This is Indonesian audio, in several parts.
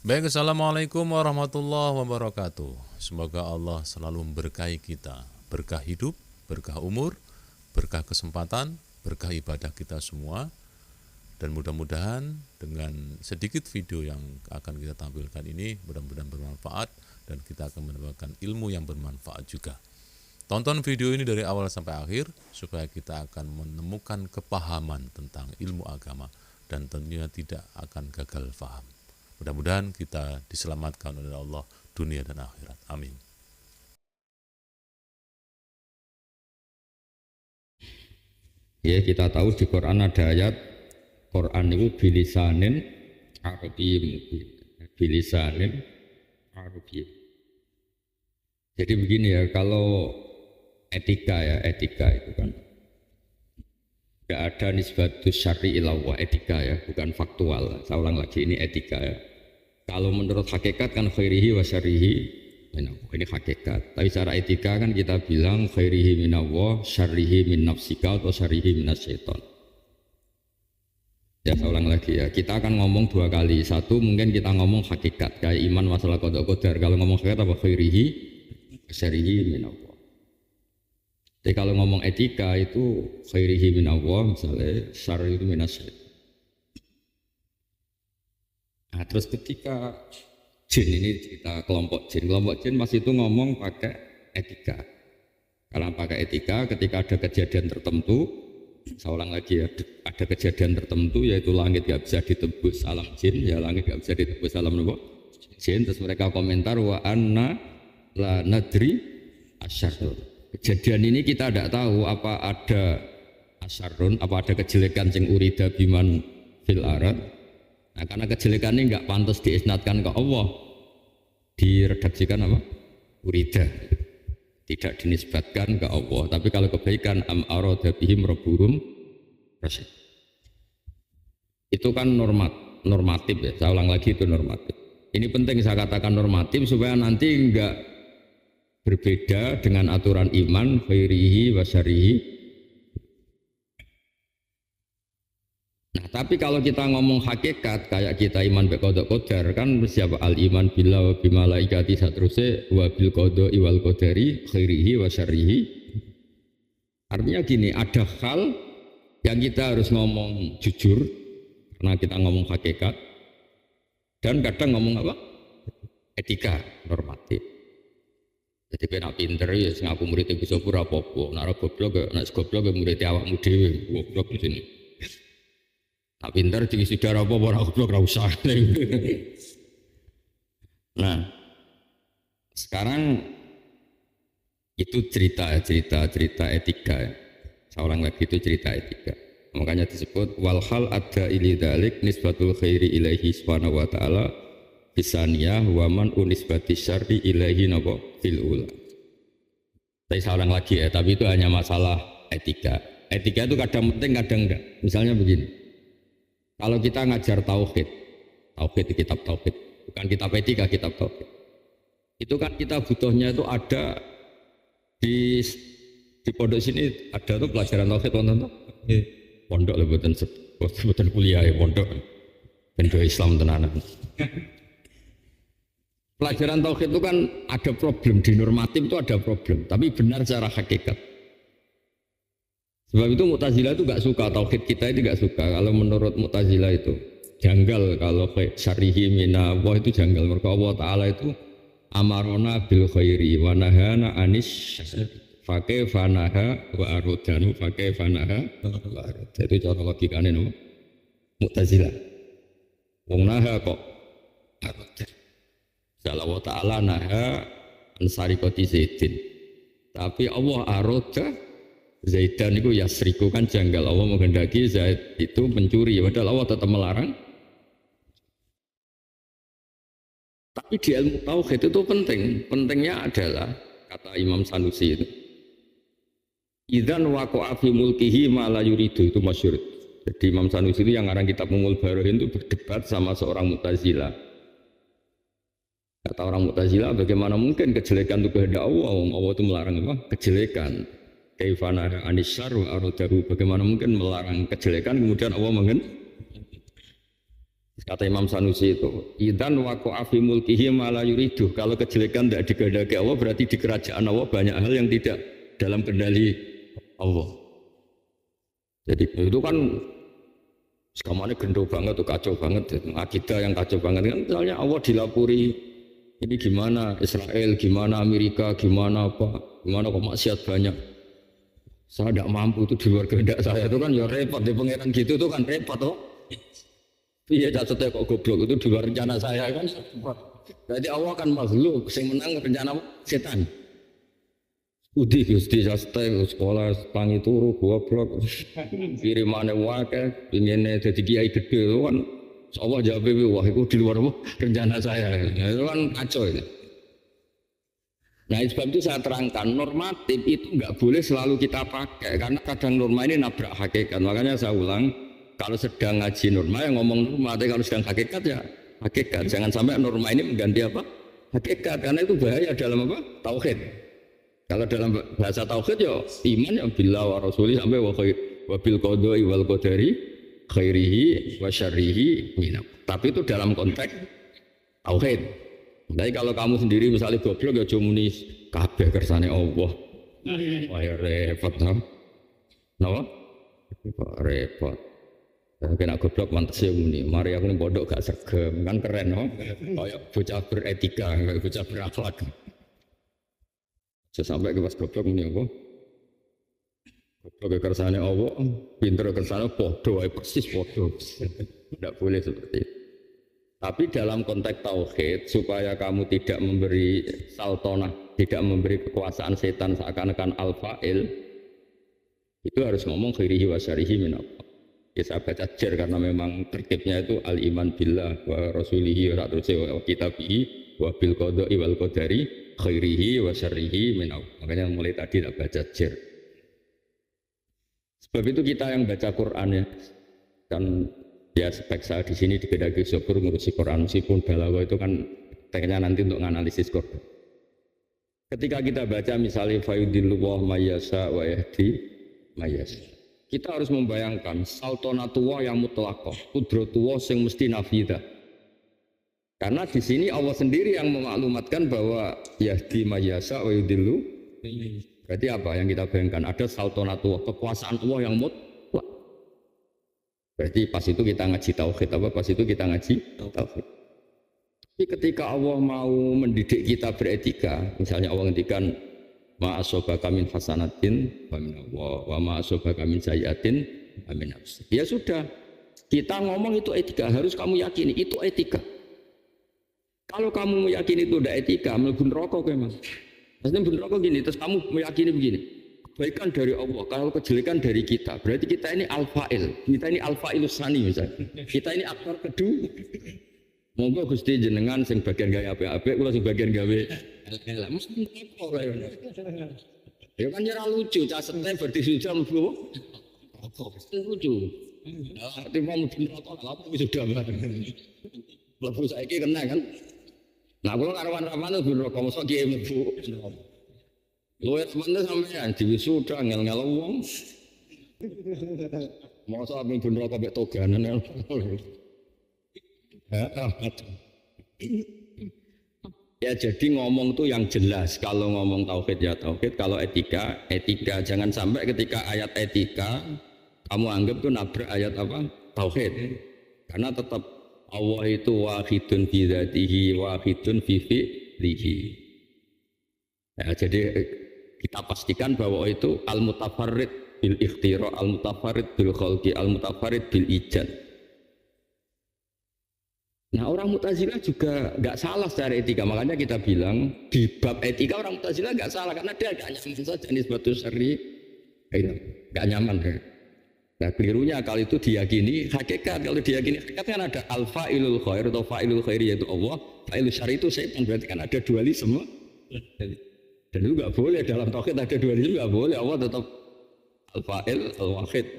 Baik, Assalamualaikum warahmatullahi wabarakatuh. Semoga Allah selalu memberkahi kita, berkah hidup, berkah umur, berkah kesempatan, berkah ibadah kita semua. Dan mudah-mudahan dengan sedikit video yang akan kita tampilkan ini mudah-mudahan bermanfaat dan kita akan mendapatkan ilmu yang bermanfaat juga. Tonton video ini dari awal sampai akhir supaya kita akan menemukan kepahaman tentang ilmu agama dan tentunya tidak akan gagal faham. Mudah-mudahan kita diselamatkan oleh Allah dunia dan akhirat. Amin. Ya, kita tahu di Quran ada ayat Quran itu bilisanin Arabiyyin mubin. Bilisanin Arabiyyin. Jadi begini ya, kalau etika itu kan tidak ada nisbatus syar'i ilallah, etika ya, bukan faktual. Saya ulang lagi, ini etika ya. Kalau menurut hakikat kan khairihi wa syarrihi minallah, ini hakikat. Tapi secara etika kan kita bilang khairihi minallah, syarrihi min nafsika atau syarrihi minas syaitan. Ya saya ulang lagi ya, kita akan ngomong dua kali. Satu mungkin kita ngomong hakikat, kayak iman masalah qada qadar. Kalau ngomong hakikat apa khairihi, syarrihi minallah. Tapi kalau ngomong etika itu khairihi minallah, misalnya syarrihi itu minas syaitan. Nah, terus ketika jin ini cerita kelompok jin masih itu ngomong pakai etika. Karena pakai etika ketika ada kejadian tertentu, saya ulang lagi ya, ada kejadian tertentu yaitu langit gak bisa ditebus alam jin, ya langit gak bisa ditebus alam jin, terus mereka komentar wa anna la nadri asyarrun. Kejadian ini kita tidak tahu apa ada asyarrun, apa ada kejelekan sing urida biman fil arad. Nah, karena kejelekan ini nggak pantas diisnatkan ke Allah, diredaksikan apa? Urida, tidak dinisbatkan ke Allah. Tapi kalau kebaikan am arada bihim rabbuhum rasyid. Itu kan normatif ya. Saya ulang lagi itu normatif. Ini penting saya katakan normatif supaya nanti nggak berbeda dengan aturan iman khairihi wa syarrihi. Nah, tapi kalau kita ngomong hakikat kayak kita iman bil qada qadar kan siapa al iman billah wa bi malaikati satruse wa bil qada wal qadari khairihi wa syarrihi. Artinya gini, ada hal yang kita harus ngomong jujur karena kita ngomong hakikat dan kadang ngomong apa? Etika, normatif. Jadi kena pinter ya ngaku murid bisa pura apa-apa. Nek goblok nek goblok murid awakmu dhewe goblok di sini. Tak pinter jadi saudara apa orang goblok ora usah. Nah, sekarang itu cerita etika ya. Saya ulang lagi itu cerita etika. Makanya disebut wal hal ada ili dalik nisbatul khairi ilaihi subhanahu wa ta'ala bisaniyah wa man unisbati syarri ilaihi napa fil ula. Saya ulang lagi ya, tapi itu hanya masalah etika. Etika itu kadang penting kadang enggak. Misalnya begini. Kalau kita ngajar tauhid di kitab tauhid, bukan kitab etika, kitab tauhid. Itu kan kita butuhnya itu ada di pondok sini ada tuh pelajaran tauhid teman-teman. Pondok lah buatan kuliah ya pondok. Pondok Islam tenanan. Pelajaran tauhid itu kan ada problem di normatif itu ada problem, tapi benar secara hakikat. Sebab itu Mu'tazilah itu gak suka, tauhid kita itu gak suka. Kalau menurut Mu'tazilah itu janggal, kalau syarihi mina Allah itu janggal. Mereka Allah Ta'ala itu amarona bil khairi wa nahana anis fakih fanaha wa arodanu fakih fanaha wa arod. Itu cara logikanya no? Mu'tazilah wong naha kok arod. Allah Ta'ala naha ansari koti zaidin, tapi Allah aroda Zaidan itu yasriku kan janggal. Allah menghendaki Zaid itu mencuri, padahal Allah tetap melarang. Tapi di ilmu tauhid itu penting. Pentingnya adalah kata Imam Sanusi itu idzan waqa'a fi mulkihi ma la yuridu, itu masyhur. Jadi Imam Sanusi itu yang ngarang kitab Ummul Barohin itu berdebat sama seorang Mu'tazilah. Kata orang Mu'tazilah, bagaimana mungkin kejelekan itu kehendak Allah? Allah itu melarang apa? Kejelekan. Kaifana anisyar wa aradahu, bagaimana mungkin melarang kejelekan kemudian Allah Kata Imam Sanusi itu, idan waqa'a fi mulkihi ma la yuridu. Kalau kejelekan tidak dikehendaki Allah berarti di kerajaan Allah banyak hal yang tidak dalam kendali Allah. Jadi itu kan sekamane gendo banget tuh, kacau banget. Akidah yang kacau banget kan, misalnya Allah dilapuri ini gimana Israel, gimana Amerika, gimana apa, gimana kok maksiat banyak. Saya tidak mampu itu di luar kehendak saya itu kan ya repot di pangeran gitu tuh kan repot toh. Iya jatuhnya kok goblok itu di luar rencana saya kan. Berarti Allah kan makhluk, yang menang rencana setan. Udi Gusti Sasteng sekolah tangi turu goblok. Kirimane wae pingine dadi kiai gede kan. Allah jawab wah itu di luar rencana saya. Itu kan kacau itu. Nah sebab itu saya terangkan normatif itu enggak boleh selalu kita pakai karena kadang norma ini nabrak hakikat. Makanya saya ulang kalau sedang ngaji norma yang ngomong norma, tapi kalau sedang hakikat ya hakikat. Jangan sampai norma ini mengganti apa? Hakikat, karena itu bahaya dalam apa? Tauhid. Kalau dalam bahasa tauhid ya iman ya billah wa rasuli sampai wa bil qada'i wal qadari khairihi wa syarrihi minam. Tapi itu dalam konteks tauhid. Jadi kalau kamu sendiri misalnya goblok ya muni kabeh kersane Allah. Wah ya repot toh. Napa? Repot. Kena goblok mantes ya muni. Mari aku ning pondok gak sergem, kan keren no. Kayak bocah beretika, kayak bocah berakhlak. Sampai ke pas goblok muni apa? Goblok kersane Allah, pinter kersane padha wae persis padha. Tidak boleh seperti itu. Tapi dalam konteks tauhid supaya kamu tidak memberi saltonah, tidak memberi kekuasaan setan seakan-akan al-fa'il, itu harus ngomong khairihi wa syarihi min Allah. Ya saya baca jer karena memang tertibnya itu al-iman billah wa rasulihi wa kitabihi wa bil qada'i wal qadari khairihi wa syarihi min Allah. Makanya mulai tadi tak baca jer. Sebab itu kita yang baca Quran ya kan. Ya spek saya di sini di Kedai Syukur ngurusi Quran meskipun balaghah itu kan tekniknya nanti untuk menganalisis Quran. Ketika kita baca misalnya fayudilluwah mayyasha wa yahdi mayyasha. Kita harus membayangkan saltonatullah yang mutlaqah, qudratullah yang mesti nafidah. Karena di sini Allah sendiri yang memaklumatkan bahwa yahdi mayyasha wa yudillu. Berarti apa yang kita bayangkan? Ada saltonatullah, kekuasaan Allah yang mutlaq. Berarti pas itu kita ngaji tauhid apa? Pas itu kita ngaji tauhid. Tapi ketika Allah mau mendidik kita beretika, misalnya Allah ngendikan ma asobaka min hasanatin wa min Allah wa ma asobaka min sayyiatin wa min nafsi. Ya sudah, kita ngomong itu etika, harus kamu yakini itu etika. Kalau kamu meyakini itu tidak etika, mlebu neraka kowe Mas. Maksudnya mlebu neraka gini, terus kamu meyakini begini. Kebaikan dari Allah, kalau kejelekan dari kita, berarti kita ini al-fa'il, kita ini al-fa'ilus sani misalnya. Kita ini aktor kedua. Monggo Gusti jenengan sing bagian gawe apik-apik, kula sing bagian gawe elek. Mesti apa kae. Ya kan ora lucu, cah seten berdisuja mlebu. Apa mesti lucu. Arti mau mlebu neraka apa wis sudah bareng. Mlebu saiki kena kan. Nah kula karo-karo mlebu neraka mosok kiye mlebu. Luwih semeneh sampeyan diwisuda ngel-ngel wong. Mosok mlebu neraka mek toganan. Ya jadi ngomong tuh yang jelas. Kalau ngomong tauhid ya tauhid, kalau etika etika. Jangan sampai ketika ayat etika kamu anggap tuh nabrak ayat apa tauhid. Karena tetap Allah itu wahidun fi dzatihi wahidun fi fi'lihi. Ya, jadi kita pastikan bahwa itu al-mutafarrid bil ikhtira, al-mutafarrid bil khalqi, al-mutafarrid bil ijad. Nah orang Mu'tazilah juga nggak salah secara etika, makanya kita bilang di bab etika orang Mu'tazilah nggak salah karena dia nggak nyaman saja jenis batu seri, nggak nyaman. Nah kelirunya kalau itu diyakini hakikat, kalau diyakini hakikat kan ada al-fa'ilul khair atau fa'ilul khairi yaitu Allah, fa'ilul syari itu setan, berarti kan ada dualisme. Dan itu nggak boleh dalam tauhid ada dualisme, nggak boleh. Allah tetap al-fa'il al-wahid.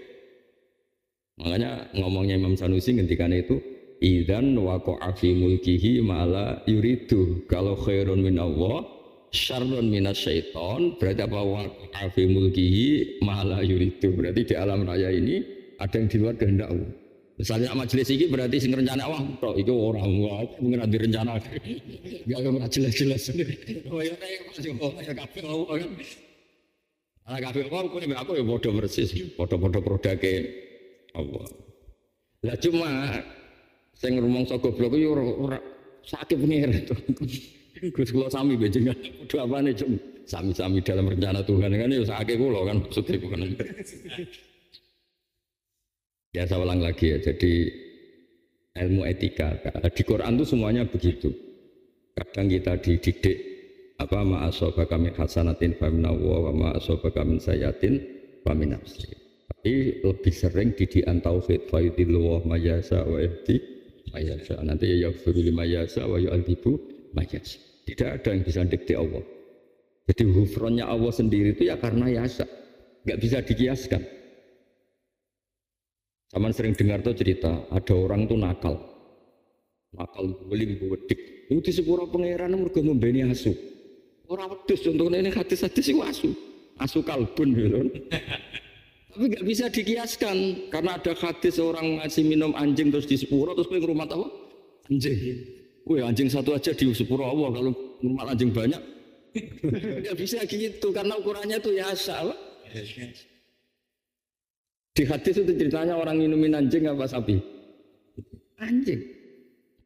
Makanya ngomongnya Imam Sanusi ketika itu idzan waqa'a fi mulkihi ma'ala yuridu. Kalau khairun min Allah syarrun minas syaiton, berarti apa waqa'a fi mulkihi ma'ala yuridu. Berarti di alam raya ini ada yang di luar kehendak Allah. Misalnya majelis ini berarti sing rencana wah tok iku ora pengen direncana. Enggak jelas-jelas. Oh ya nek ya kabeh kan. Ala kabeh wong kuwi aku ya padha persis, padha-padha produke Allah. Lah cuma sing rumangsa goblok yo ora sakit pengen to. Gus kula sami benjengan padha apane cum sami-sami dalam rencana Tuhan kan ya sakit kula kan maksudnya bukan. Ya saya ulang lagi ya, jadi ilmu etika di Quran itu semuanya begitu. Kadang kita dididik apa ma'asobaka min hasanatin faminallah wa ma'asobaka min sayyatin famin nafsi. Tapi lebih sering didikan tauhid fayudillah mayasa wa yahdi mayasa. Nanti ya yaghfiru limayasa wa yu'adzibu mayasa. Tidak ada yang bisa dikte Allah. Jadi ghufrannya Allah sendiri itu ya karena yasa. Enggak bisa dikiaskan. Zaman sering dengar tuh cerita, ada orang tuh nakal beli wedik. Itu di sepura pangeran mergo ngombeni asu. Ora wedhus contohnya ini hadis-hadis iku asu kalbun gitu. Tapi nggak bisa dikiaskan karena ada hadis orang ngasih minum anjing terus di sepura terus kowe ngrumat apa? Anjing. Kowe anjing satu aja di sepura Allah kalau ngrumat anjing banyak. Nggak bisa gitu karena ukurannya tuh ya asal. Di hadis itu ceritanya orang minumin anjing apa sapi? Anjing.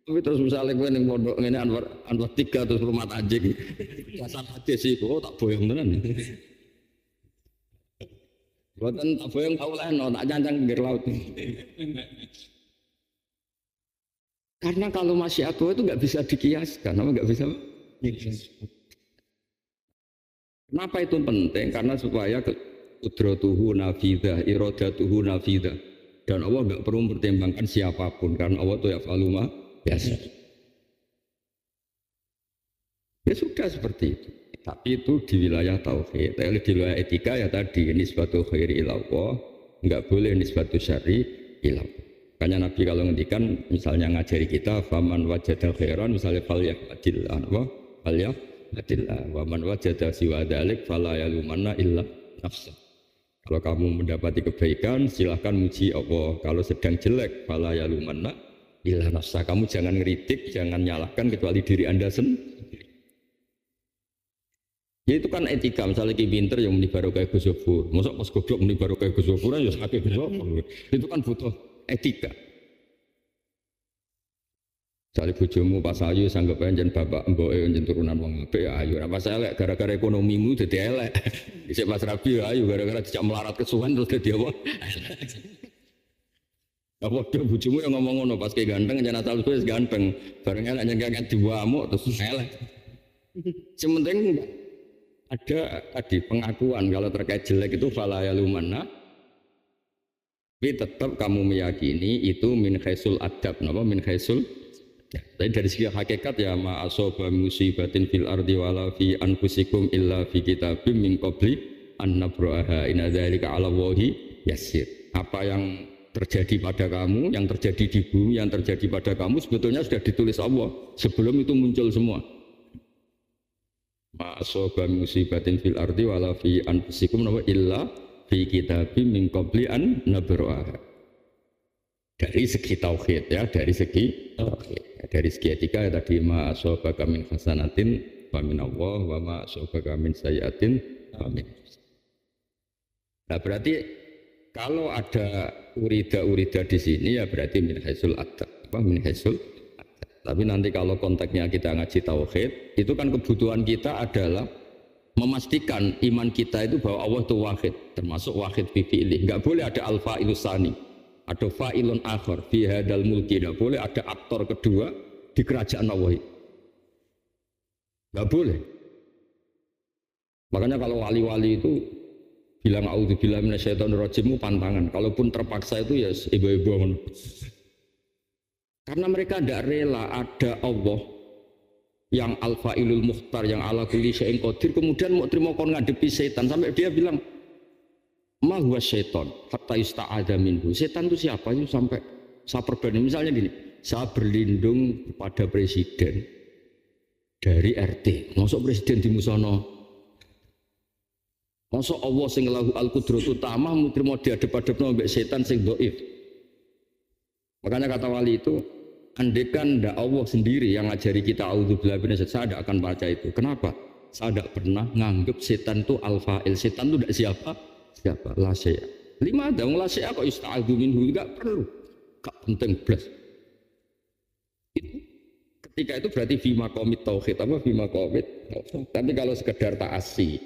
Tapi terus misalnya gue nih pondok ini Anwar 3 terus rumah anjing. Dasar hadis itu tak boyong tenan. Buatan tak boyong tahu lah, tak cancang pinggir laut. Karena kalau masih aku itu nggak bisa dikiaskan, nggak bisa. Kenapa itu penting? Karena supaya qudratuhu nafidah, iradatuhu nafidah. Dan Allah enggak perlu mempertimbangkan siapapun karena Allah itu yaf'alu ma biasa. Ya sudah seperti itu. Tapi itu di wilayah tauhid. Tapi di wilayah etika ya tadi nisbatu khairi ila Allah, enggak boleh nisbatu syarri ila Allah. Makanya Nabi kalau ngendikan misalnya ngajari kita faman wajada khairan misalnya falyahmadillah wa falyahmadillah wa man wajada siwa dzalik fala yalumanna illa nafsa. Kalau kamu mendapati kebaikan, silahkan muji Allah. Kalau sedang jelek, fala yalumanna illa nafsa. Kamu jangan ngeritik, jangan nyalahkan kecuali diri Anda sendiri. Ya itu kan etika. Misalnya ki pinter yang muni barokah Gus Zofur. Mosok pas goblok muni barokah Gus Zofur ya sakit Gus Zofur. Itu kan butuh etika. Misalnya bojomu pas ayu sanggep anjen bapak mboke anjen turunan wong apik ya ayu. Ora pas elek gara-gara ekonomimu dadi elek. Dhisik Mas Rabi ya ayu gara-gara dijak melarat kesuwen terus dadi apa? Apa do bojomu yang ngomong ngono pas ke ganteng anjen asal wis ganteng. Bareng elek anjen kakek diwamuk terus elek. Sementing ada tadi pengakuan kalau terkait jelek itu fala yalumanna. Tapi tetap kamu meyakini itu min khaisul adab, napa min khaisul. Ya, tapi dari segi hakikat ya ma asoba musibatin fil ardi wala fi anfusikum illa fi kitabim min qabli an nabraha inna dzalika 'ala Allahi yasir. Apa yang terjadi pada kamu, yang terjadi di bumi, yang terjadi pada kamu sebetulnya sudah ditulis Allah sebelum itu muncul semua. Ma asoba musibatin fil ardi wala fi anfusikum illa fi kitabim min qabli an nabraha. Dari segi tauhid ya, dari segi tauhid. Dari segi etika ya tadi ma asobaka min hasanatin fa min Allah wa ma asobaka min sayyi'atin fa min. Nah berarti kalau ada urida di sini ya berarti min haisul adab, apa min haisul adab. Tapi nanti kalau konteksnya kita ngaji tauhid, itu kan kebutuhan kita adalah memastikan iman kita itu bahwa Allah itu wahid, termasuk wahid fi fi'li. Enggak boleh ada al-fa'ilus tsani. Ada fa'ilun akhar fi hadal mulki, tidak boleh ada aktor kedua di kerajaan Allah. Enggak boleh. Makanya kalau wali-wali itu bilang auzubillahi minasyaitonir rajim pantangan. Kalaupun terpaksa itu ya ibu-ibu. Karena mereka tidak rela ada Allah yang al-fa'ilul mukhtar, yang ala kulli syai'in qadir, kemudian mau terima kon ngadepi setan sampai dia bilang ma huwa syaiton hatta yusta'adza minhu. Setan itu siapa itu sampai saya perbanding misalnya gini, saya berlindung kepada presiden dari RT. Masuk presiden di musono. Masuk Allah sing lahu al-qudratu tamah mutrimo diadep-adepno mbek setan sing dhaif. Makanya kata wali itu, andaikan ndak Allah sendiri yang ngajari kita auzubillahi minasyaitonir rajim, saya tidak akan baca itu. Kenapa? Saya tidak pernah nganggep setan itu al-fa'il. Setan itu tidak siapa? Siapa? La syai'a. Lima ada la syai'a kok ista'adzu minhu, enggak perlu. Enggak penting blas. Itu ketika itu berarti fima komit tauhid apa fima komit. Tapi kalau sekedar ta'assi,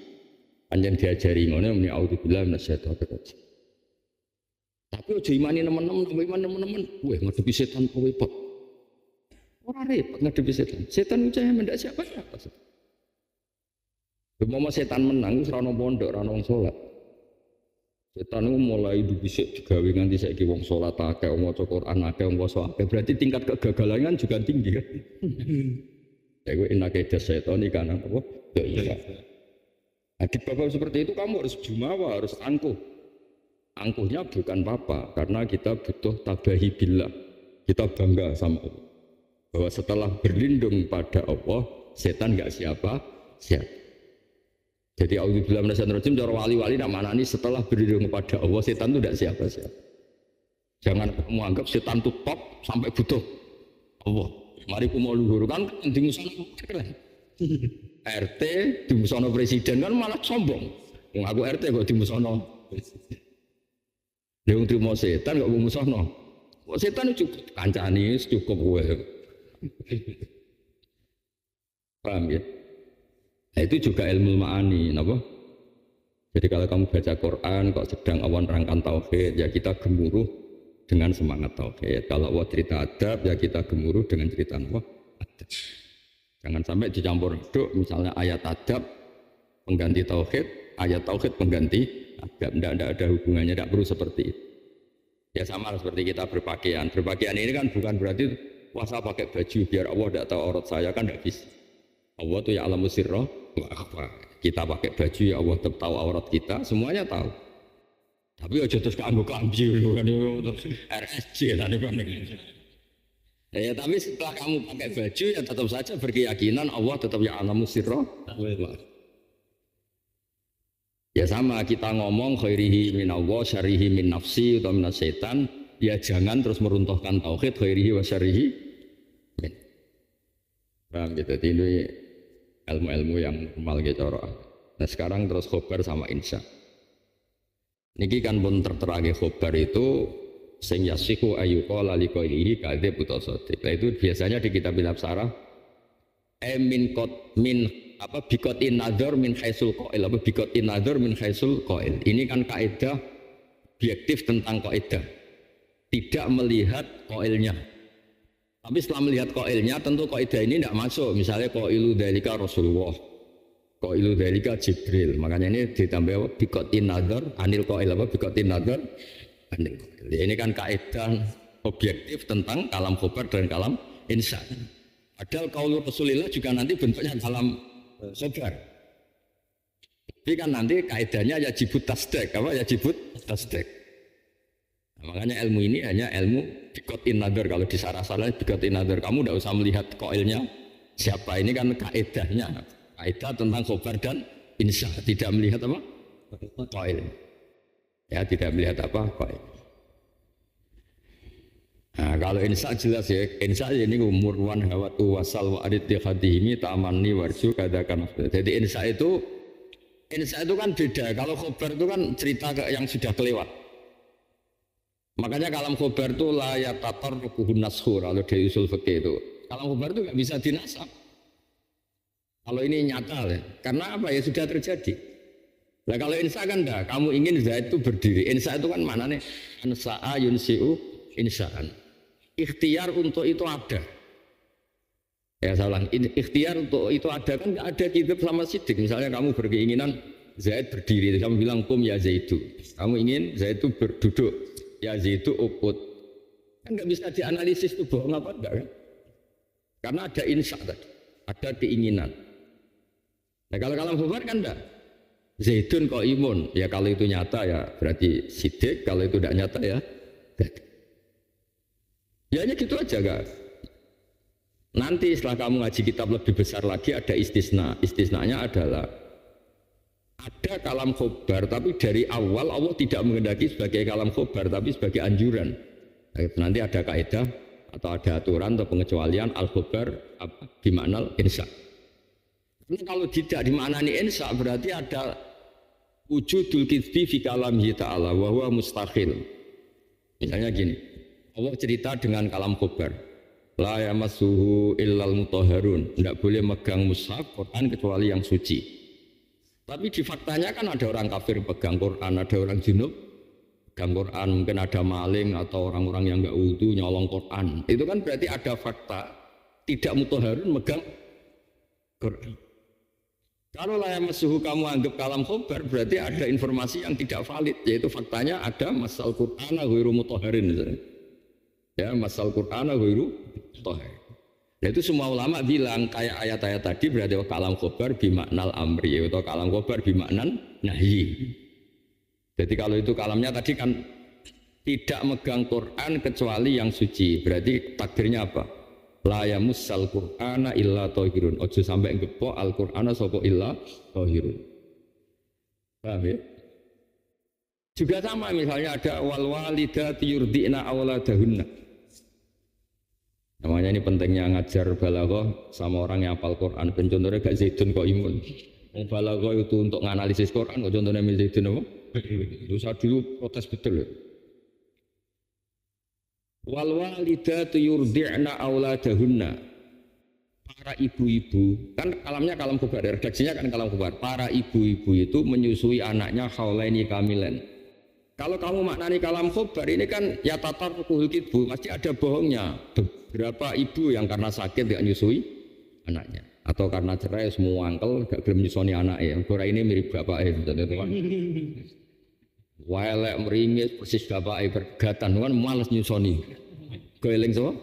panjang diajari ngono muni auzubillahi minasyaitonir rajim. Tapi ojo imani nemen-nemen, iman nemen-nemen. Wah, ngadepi setan kowe repot. Ora repot ngadepi setan. Setan ucah mendak siapa-siapa. Umpama setan menang wis ora ono pondok, ora ono wong salat. Setan itu mulai dibisik digawe nganti saiki wong salat akeh, wong maca Quran akeh, wong poso akeh. Berarti tingkat kegagalan juga tinggi kan. Ya gue inake setan iki kan apa? Ya iya. Di babak seperti itu kamu harus jumawa, harus angkuh. Angkuhnya bukan apa, karena kita butuh tabahi billah. Kita bangga sama Allah. Bahwa setelah berlindung pada Allah, setan enggak siapa. Jadi auzubillahi minasyaitonir rajim cara wali-wali nak manani setelah berlindung kepada Allah, setan itu tidak siapa-siapa. Jangan kamu anggap setan itu top sampai butuh Allah. Mari ku mau luhur kan di musono keren. RT di musono presiden kan malah sombong. Wong aku RT kok di musono presiden. Dia terima setan kok musono. Kok setan itu cukup kancani cukup kowe. Paham ya? Nah, itu juga ilmu ma'ani, napa? Jadi kalau kamu baca Quran kok sedang awan rangkan tauhid, ya kita gemuruh dengan semangat tauhid. Kalau Allah cerita adab, ya kita gemuruh dengan cerita apa? Adab. Jangan sampai dicampur aduk, misalnya ayat adab pengganti tauhid, ayat tauhid pengganti adab. Tidak ada hubungannya, tidak perlu seperti itu. Ya sama seperti kita berpakaian. Berpakaian ini kan bukan berarti puasa pakai baju biar Allah tidak tahu aurat saya, kan tidak bisa. Allah tuh ya alamu sirra apa kita pakai baju ya Allah tetap tahu aurat kita, semuanya tahu. Tapi aja terus keanggo klambi kan terus RSC tadi kan. Ya tapi setelah kamu pakai baju ya tetap saja berkeyakinan Allah tetap ya alamu sirra. Ya sama kita ngomong khairihi min Allah syarihi min nafsi atau min syaitan, ya jangan terus meruntuhkan tauhid khairihi wa syarihi min. Paham gitu, ini ilmu-ilmu yang normal gitu. Nah sekarang terus khobar sama insya. Niki kan pun terteragi khobar itu sing yasiku ayyuqala liqailihi kadzib utawa shadiq. Nah itu biasanya di kitab sarah min qad min apa biqatin nadzar min haisul qail apa biqatin nadzar min haisul qail. Ini kan kaidah objektif tentang kaidah. Tidak melihat qailnya. Tapi setelah melihat qailnya tentu kaidah ini tidak masuk. Misalnya qailu dzalika Rasulullah, qailu dzalika Jibril. Makanya ini ditambah biqatin nadzar anil qail apa biqatin nadzar anil qail. Ini kan kaidah objektif tentang kalam khobar dan kalam insya. Padahal qaul Rasulillah juga nanti bentuknya kalam khobar. Tapi kan nanti kaidahnya ya jibut tasdek, apa ya jibut tasdek. Nah, makanya ilmu ini hanya ilmu bikotin nadar. Kalau di sarah-sarah bikotin nadar, kamu tidak usah melihat koilnya siapa, ini kan kaidahnya, kaidah tentang khobar dan insya, tidak melihat apa koil, ya tidak melihat apa koil. Nah kalau insya jelas ya, insya ini umurwan hawatu wasal wa adit dihadihimi ta'amani warju kadakan. Jadi insya itu kan beda. Kalau khobar itu kan cerita yang sudah kelewat. Makanya kalam khobar itu layak tatar rukuhun nashur. Kalau di usul fikih itu kalam khobar itu nggak bisa dinasab. Kalau ini nyata ya. Karena apa ya sudah terjadi. Nah kalau insya kan enggak. Kamu ingin Zaid itu berdiri. Insya itu kan mana nih? Ansa'a yunsi'u insya'an. Ikhtiar untuk itu ada. Ya salah. Ikhtiar untuk itu ada kan nggak ada kitab sama sidik. Misalnya kamu berkeinginan Zaid berdiri. Kamu bilang kum ya Zaidu. Kamu ingin Zaid itu berduduk. Ya itu ukut kan nggak bisa dianalisis itu bohong apa enggak kan, karena ada insya tadi, ada keinginan. Nah kalau kalam khobar kan enggak, Zaidun kok imun ya kalau itu nyata ya berarti sidik, kalau itu tidak nyata ya ya hanya gitu aja kan. Nanti setelah kamu ngaji kitab lebih besar lagi ada istisnanya adalah ada kalam khobar, tapi dari awal Allah tidak menghendaki sebagai kalam khobar, tapi sebagai anjuran. Nanti ada kaidah atau ada aturan atau pengecualian al-khobar bimaknal insya. Karena kalau tidak dimaknani insya berarti ada wujudul kitsbi fi kalamihi ta'ala wa huwa mustahil. Misalnya gini, Allah cerita dengan kalam khobar, la yamassuhu illal mutahharun, tidak boleh megang mushaf Quran kecuali yang suci. Tapi di faktanya kan ada orang kafir pegang Quran, ada orang junub pegang Quran, mungkin ada maling atau orang-orang yang enggak wudu nyolong Quran. Itu kan berarti ada fakta tidak mutahharun megang Quran. Kalau la yamassuhu kamu anggap kalam khobar berarti ada informasi yang tidak valid, yaitu faktanya ada masal Qur'an ghairu mutahharin. Ya, masal Qur'an ghairu mutahharin. Nah, itu semua ulama bilang kayak ayat-ayat tadi berarti kalam khobar bimaknal amri atau kalam khobar bimaknan nahyi. Jadi kalau itu kalamnya tadi kan tidak megang Quran kecuali yang suci, berarti takdirnya apa? La yamussal Qur'ana illa thahirun. Ojo sampai ngepok Al-Qur'ana sapa illa thahirun. Paham ya? Juga sama misalnya ada wal walidati yurdina auladahunna. Namanya ini pentingnya ngajar balaghah sama orang yang hafal Quran. Ben contohnya gak Zaidun kok imun. Wong balaghah itu untuk menganalisis Quran kok contohnya Zaidun apa? Itu saya dulu protes betul ya. Wal walidatu yurdi'na auladahunna. Para ibu-ibu, kan kalamnya kalam khobar, redaksinya kan kalam khobar. Para ibu-ibu itu menyusui anaknya haulaini kamilan. Kalau kamu maknani kalam khobar ini kan ya tatarrukuhul kitbu, pasti ada bohongnya. Beberapa ibu yang karena sakit tidak menyusui anaknya, atau karena cerai semua angkel gak gelem nyusoni anaknya. Ora ini mirip bapaknya teman-teman. Welek meringis persis bapake bergatan kan males nyusoni. Goeling sapa?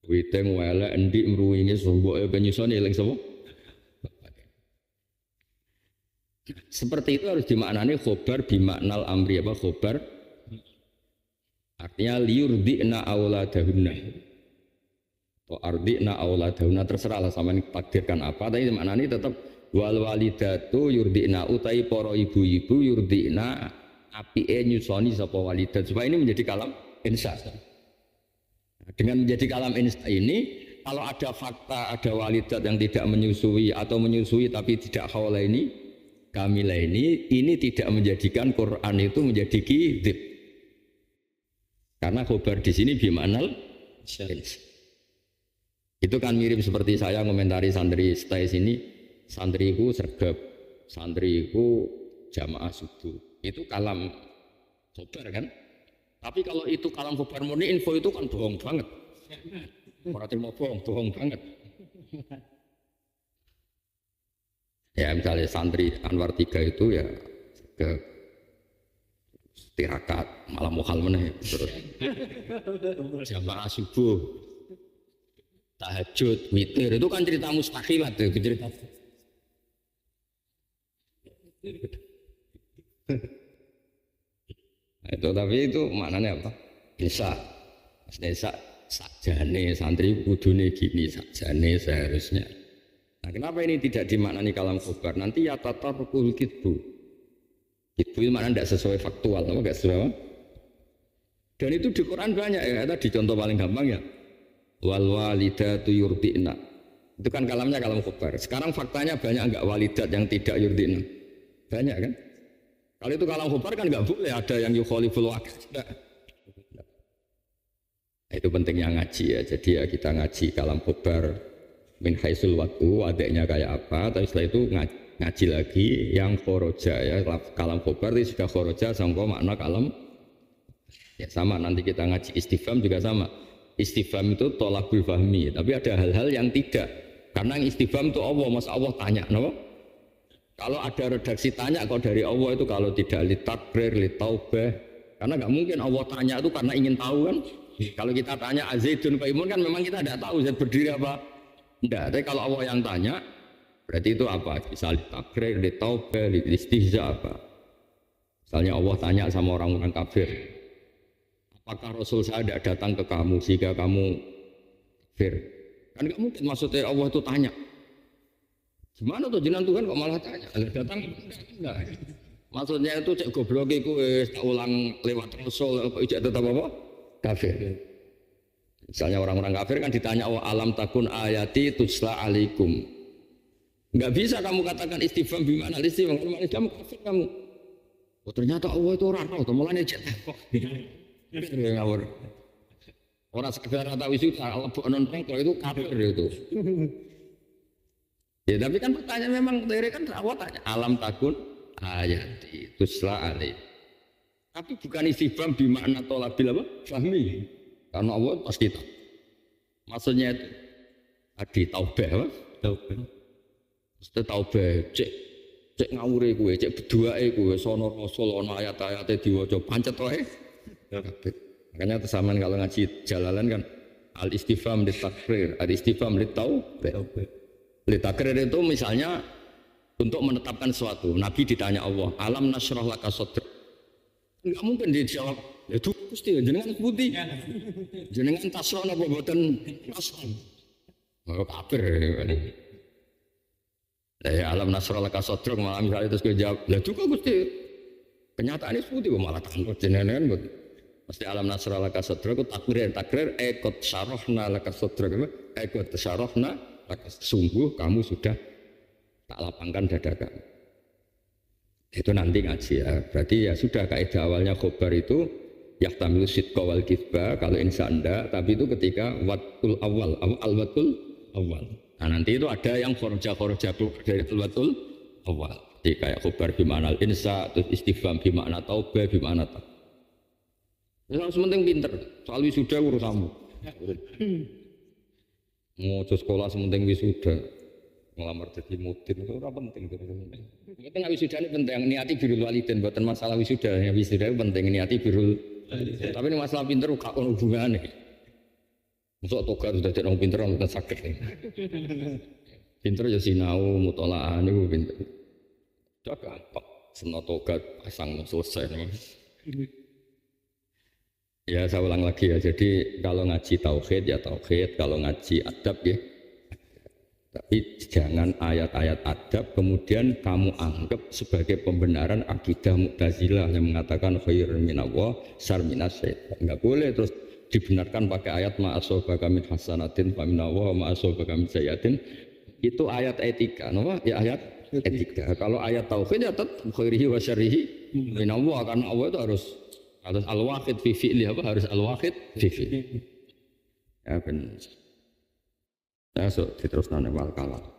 Witeng welek endik mruwingis mboke penyusoni eling sapa? Seperti itu harus dimaknani khobar bimaknal amri apa khobar? Artinya liurdina auladahunna. Atau ardina auladahunna terserahlah sama takdirkan apa, tapi maknani tetap wal walidatu yurdina utai para ibu-ibu yurdina apike nyusoni sapa walidat supaya ini menjadi kalam insya. Dengan menjadi kalam insya ini kalau ada fakta ada walidat yang tidak menyusui atau menyusui tapi tidak haula ini kamilah ini tidak menjadikan Quran itu menjadi kadzib. Karena khobar di sini bimaknal insya. Itu kan mirip seperti saya komentari santri stay sini. Santriku sergap, santriku jamaah subuh. Itu kalam khobar kan? Tapi kalau itu kalam khobar murni info itu kan bohong banget. Orang terima bohong banget. Ya misalnya santri Anwar 3 itu ya ke tirakat malah mukhal meneh terus jamaah subuh tahajud witir itu kan cerita mustahilat itu cerita. Itu tapi itu maknanya apa? Bisa sakjane santri kudune gini sakjane seharusnya. Nah, kenapa ini tidak dimaknani kalam khobar? Nanti ya tatarrukul kitbu. Kitbu itu maknanya tidak sesuai faktual, apa enggak sesuai? Dan itu di Quran banyak ya. Tadi contoh paling gampang ya. Wal walidatu yurdina. Itu kan kalamnya kalam khobar. Sekarang faktanya banyak enggak walidat yang tidak yurdina? Banyak kan? Kalau itu kalam khobar kan enggak boleh ada yang yukhaliful waqi'. Nah, itu pentingnya ngaji ya. Jadi ya kita ngaji kalam khobar min haisul waktu adeknya kayak apa, tapi setelah itu ngaji lagi yang khoroja ya. Kalam khobar itu sudah khoroja sangka makna kalam ya sama. Nanti kita ngaji istifham juga sama. Istifham itu tolakul fahmi, tapi ada hal-hal yang tidak. Karena yang istifham itu Allah, mas Allah tanya, no? Kalau ada redaksi tanya kok dari Allah itu kalau tidak litakrir, litaubah, karena nggak mungkin Allah tanya itu karena ingin tahu kan? Kalau kita tanya Zaidun qaimun kan memang kita tidak tahu Zaid berdiri apa, enggak. Tapi kalau Allah yang tanya, berarti itu apa? Bisa litakrir, litaubah, listihza apa? Misalnya Allah tanya sama orang-orang kafir, apakah Rasul saya tidak datang ke kamu sehingga kamu kafir? Kan nggak mungkin maksudnya Allah itu tanya. Gimana tuh jenengan Tuhan kok malah tanya? Datang enggak. Maksudnya itu cek goblok iku wis tak ulang lewat rasul apa ijak tetap apa? Kafir. Misalnya orang-orang kafir kan ditanya wa alam takun ayati tusla alaikum. Enggak bisa kamu katakan istifham bimana istifham kamu kafir kamu. Oh ternyata Allah itu ora roh, mulane cek kok. Ngawur. Orang sekedar tahu isu lebok non pengkol itu kafir itu. Ya tapi kan pertanyaan memang dari kan awal tanya alam takun ayati tusla alaikum. Tapi bukan istifham bimakna tolabil apa? Fahmi. Karena Allah pasti tahu. Maksudnya itu adi taubah apa? Taubah. Mesti taubah cek ngawure kowe, cek beduake kowe sono rasul ana ayat-ayate diwaca pancet wae. Makanya tersamaan kalau ngaji Jalalan kan al istifham lit takrir, al istifham lit taubah. Lit takrir itu misalnya untuk menetapkan sesuatu. Nabi ditanya Allah, alam nasrah laka sadrak. Enggak mungkin dia jawab, ya itu Gusti jenengan putih. Jenengan tasron apa mboten tasron. Oh kafir. Ya alam nasrul laka sadrak malah misalnya terus dia jawab, lah juga Gusti. Kenyataannya putih kok malah takut jenengan mboten. Mesti alam nasrul laka sadrak itu takrir ekot syarahna laka sadrak apa? Ekot syarahna laka sungguh kamu sudah tak lapangkan dada kamu. Itu nanti ngaji ya. Berarti ya sudah kaidah awalnya khobar itu yahtamilu sidqa wal kitsba kalau insan ndak, tapi itu ketika watul awal al-watul awal. Nah nanti itu ada yang khoroja dari al-watul awal. Jadi kayak khobar bima'na al-insa, terus istifham bima'na taubah, bima'na tak. Yang sementing pinter, soal wisuda urusanmu. Mau sekolah sementing wisuda. Ngelamar jadi mudir itu ora penting itu. Penting wisuda ini penting, niati birrul walidain, bukan masalah wisuda. Ya wisuda itu penting niati birrul. Tapi ini masalah pinter gak ono hubungane. Masuk toga sudah jadi orang pinter orang sakit nih. Pinter ya sinau mutolaah niku pinter. Cak gampang, seno toga pasang selesai. Ya saya ulang lagi ya. Jadi kalau ngaji tauhid ya tauhid, kalau ngaji adab ya. Tapi jangan ayat-ayat adab kemudian kamu anggap sebagai pembenaran akidah Mu'tazilah yang mengatakan khairun minallah syarrun minas syaitan. Enggak boleh terus dibenarkan pakai ayat ma'asobaka min hasanatin fa minallah ma'asobaka min sayyi'atin. Itu ayat etika, no? Ya ayat etika. Kalau ayat tauhid ya tetap khairihi wa syarrihi minallah karena Allah itu harus al-wahid fi fi'li apa? Harus al-wahid fi fi'li. Ya benar. Ya so diteruskan wal kalam.